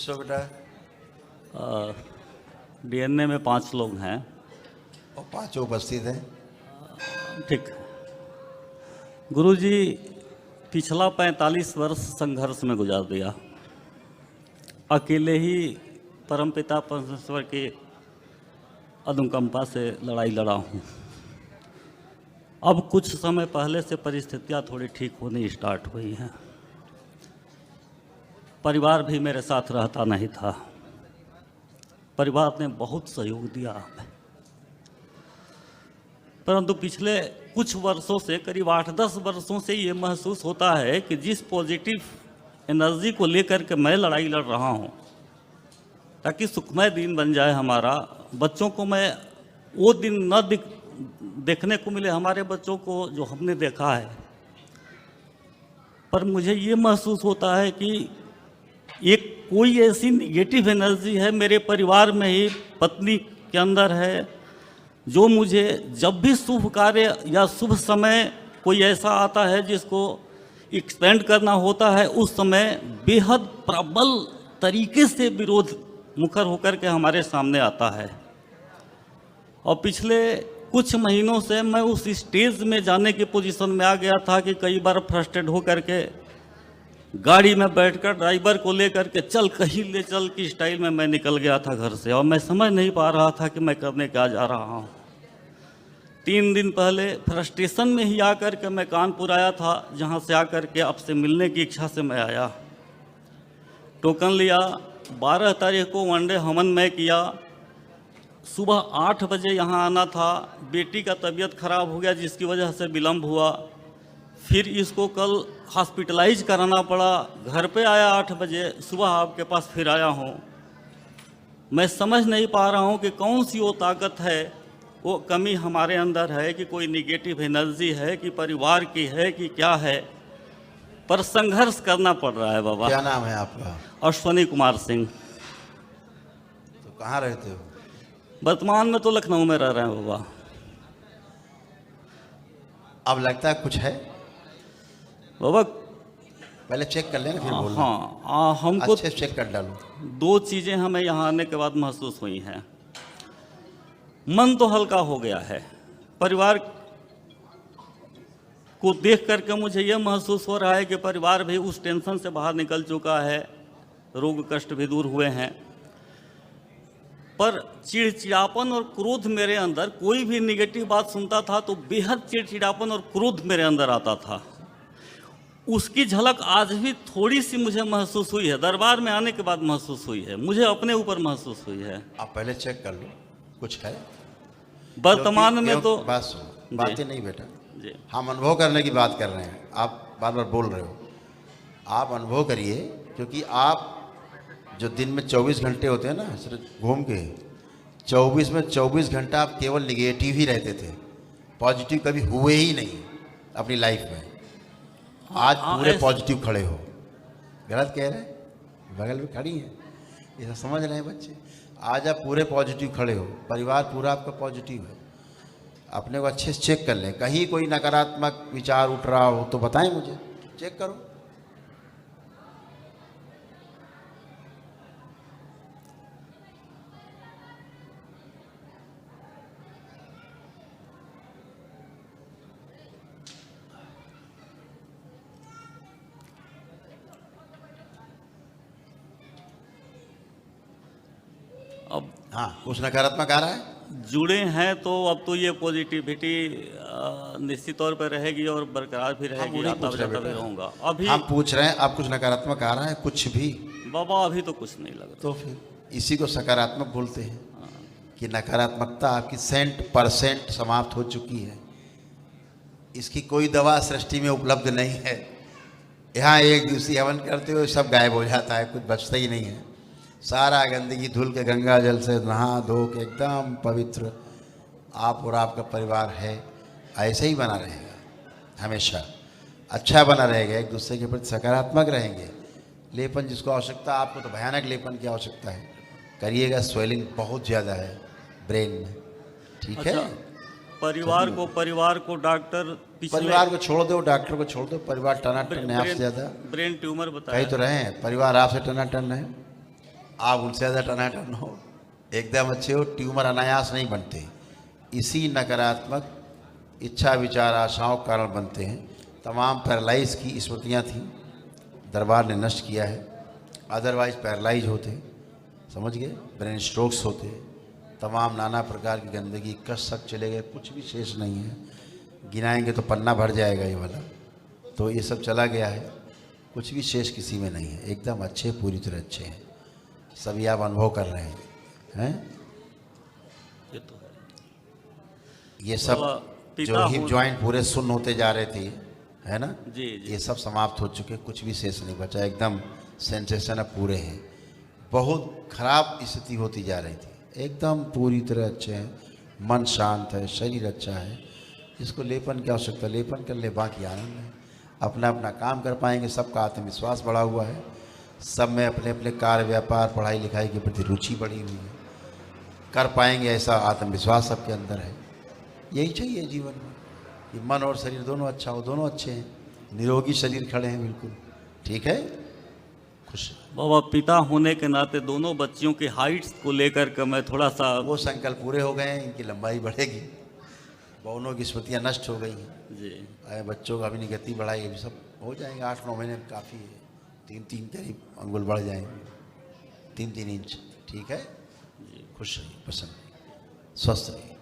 खुश हो बेटा। डीएनए में 5 लोग हैं और 5 उपस्थित हैं। ठीक। गुरुजी पिछला 45 वर्ष संघर्ष में गुजार दिया। अकेले ही परमपिता परमेश्वर के अनुकंपा से लड़ाई लड़ा हूँ। अब कुछ समय पहले से परिस्थितियाँ थोड़ी ठीक होनी स्टार्ट हुई हैं। परिवार भी मेरे साथ रहता नहीं था। परिवार ने बहुत सहयोग दिया, परंतु पिछले कुछ वर्षों से, करीब 8-10 वर्षों से ये महसूस होता है कि जिस पॉजिटिव एनर्जी को लेकर के मैं लड़ाई लड़ रहा हूँ ताकि सुखमय दिन बन जाए हमारा, बच्चों को मैं वो दिन न देखने को मिले हमारे बच्चों को जो हमने देखा है। पर मुझे ये महसूस होता है कि एक कोई ऐसी निगेटिव एनर्जी है मेरे परिवार में ही, पत्नी के अंदर है, जो मुझे जब भी शुभ कार्य या शुभ समय कोई ऐसा आता है जिसको एक्सपेंड करना होता है, उस समय बेहद प्रबल तरीके से विरोध मुखर होकर के हमारे सामने आता है। और पिछले कुछ महीनों से मैं उस स्टेज में जाने की पोजीशन में आ गया था कि कई बार फ्रस्ट्रेट होकर के गाड़ी में बैठकर ड्राइवर को लेकर के चल कहीं ले चल की स्टाइल में मैं निकल गया था घर से, और मैं समझ नहीं पा रहा था कि मैं करने क्या जा रहा हूँ। 3 दिन पहले फ्रस्ट्रेशन में ही आकर के मैं कानपुर आया था, जहाँ से आकर के आपसे मिलने की इच्छा से मैं आया। टोकन लिया, 12 तारीख को वनडे हवन मैं किया। सुबह 8 बजे यहाँ आना था। बेटी का तबीयत खराब हो गया जिसकी वजह से विलम्ब हुआ। फिर इसको कल हॉस्पिटलाइज कराना पड़ा। घर पे आया 8 बजे, सुबह आपके पास फिर आया हूँ। मैं समझ नहीं पा रहा हूँ कि कौन सी वो ताकत है, वो कमी हमारे अंदर है कि कोई निगेटिव एनर्जी है कि परिवार की है कि क्या है, पर संघर्ष करना पड़ रहा है बाबा। क्या नाम है आपका? अश्वनी कुमार सिंह। तो कहाँ रहते हो? वर्तमान में तो लखनऊ में रह रहे हैं बाबा। अब लगता है कुछ है बाबा? पहले चेक कर लेना फिर बोलना। हाँ, हमको अच्छे से चेक कर डालो। 2 चीज़ें हमें यहाँ आने के बाद महसूस हुई हैं। मन तो हल्का हो गया है, परिवार को देख करके मुझे यह महसूस हो रहा है कि परिवार भी उस टेंशन से बाहर निकल चुका है, रोग कष्ट भी दूर हुए हैं। पर चिड़चिड़ापन और क्रोध मेरे अंदर, कोई भी निगेटिव बात सुनता था तो बेहद चिड़चिड़ापन और क्रोध मेरे अंदर आता था। उसकी झलक आज भी थोड़ी सी मुझे महसूस हुई है, दरबार में आने के बाद महसूस हुई है, मुझे अपने ऊपर महसूस हुई है। आप पहले चेक कर लो कुछ है। वर्तमान में तो बात सुनो, बातें नहीं बेटा जी, हम अनुभव करने की बात कर रहे हैं। आप बार बार बोल रहे हो, आप अनुभव करिए, क्योंकि आप जो दिन में 24 घंटे होते हैं ना, सिर्फ घूम के 24 में 24 घंटा आप केवल निगेटिव ही रहते थे, पॉजिटिव कभी हुए ही नहीं अपनी लाइफ में। आज पूरे पॉजिटिव खड़े हो। गलत कह रहे हैं? बगल में खड़ी हैं, ये समझ रहे हैं बच्चे। आज आप पूरे पॉजिटिव खड़े हो, परिवार पूरा आपका पॉजिटिव है। अपने को अच्छे से चेक कर लें, कहीं कोई नकारात्मक विचार उठ रहा हो तो बताएं मुझे, चेक करो। अब हाँ, कुछ नकारात्मक आ रहा है? जुड़े हैं तो अब तो ये पॉजिटिविटी निश्चित तौर पर रहेगी और बरकरार भी रहेगी, आता जाता भी रहूँगा। अभी हम पूछ रहे हैं, आप कुछ नकारात्मक आ रहा है? कुछ भी बाबा अभी तो कुछ नहीं लग रहा। तो फिर इसी को सकारात्मक बोलते हैं कि नकारात्मकता आपकी 100% समाप्त हो चुकी है। इसकी कोई दवा सृष्टि में उपलब्ध नहीं है। यहाँ 1 दिवसीय हवन करते हुए सब गायब हो जाता है, कुछ बचता ही नहीं है। सारा गंदगी धुल के गंगा जल से नहा धो के एकदम पवित्र आप और आपका परिवार है। ऐसे ही बना रहेगा, हमेशा अच्छा बना रहेगा, एक दूसरे के प्रति सकारात्मक रहेंगे। लेपन जिसको आवश्यकता, आपको तो भयानक लेपन की आवश्यकता है, करिएगा। स्वेलिंग बहुत ज़्यादा है ब्रेन में, ठीक है? परिवार को डॉक्टर परिवार को छोड़ दो, डॉक्टर को छोड़ दो, परिवार टनाटन है आपसे ज़्यादा। ब्रेन ट्यूमर बताया। कहीं तो रहे हैं, परिवार आपसे टनाटन है। आप उनसे ज़्यादा टनाटन हो, एकदम अच्छे हो, ट्यूमर अनायास नहीं बनते, इसी नकारात्मक इच्छा विचार आशाओं के कारण बनते हैं। तमाम पैरालाइज की स्मृतियाँ थी, दरबार ने नष्ट किया है, अदरवाइज पैरालाइज होते, समझ गए, ब्रेन स्ट्रोक्स होते, तमाम नाना प्रकार की गंदगी कष्ट सब चले गए, कुछ भी शेष नहीं है, गिनाएंगे तो पन्ना भर जाएगा ये वाला, तो ये सब चला गया है, कुछ भी शेष किसी में नहीं है, एकदम अच्छे, पूरी तरह अच्छे हैं, सभी आप अनुभव कर रहे हैं। ये तो है। ये सब पिता जो हिप हो- जॉइंट पूरे सुन्न होते जा रहे थे, है ना, जी जी ये सब समाप्त हो चुके, कुछ भी शेष नहीं बचा, एकदम सेंसेशन अब पूरे हैं। बहुत खराब स्थिति होती जा रही थी, एकदम पूरी तरह अच्छे हैं, मन शांत है, शरीर अच्छा है, इसको लेपन की आवश्यकता, लेपन कर ले, बाकी आनंद है, अपना अपना काम कर पाएंगे, सबका आत्मविश्वास बढ़ा हुआ है, सब में अपने अपने कार्य व्यापार पढ़ाई लिखाई के प्रति रुचि बढ़ी हुई है, कर पाएंगे ऐसा आत्मविश्वास सबके अंदर है। यही चाहिए जीवन में, कि मन और शरीर दोनों अच्छा हो, दोनों अच्छे हैं, निरोगी शरीर खड़े हैं बिल्कुल, ठीक है, खुश। बाबा, पिता होने के नाते दोनों बच्चियों की हाइट्स को लेकर के मैं थोड़ा सा वो संकल्प पूरे हो गए हैं, इनकी लंबाई बढ़ेगी, बहुनों की स्मृतियाँ नष्ट हो गई हैं, जी बच्चों का भी गति बढ़ाई, ये भी सब हो जाएंगे, 8-9 महीने में काफ़ी है, 3-3 करीब अंगुल बढ़ जाएंगे, 3-3 इंच, ठीक है, खुश रहिए, प्रसन्न रहिए, स्वस्थ रहिए।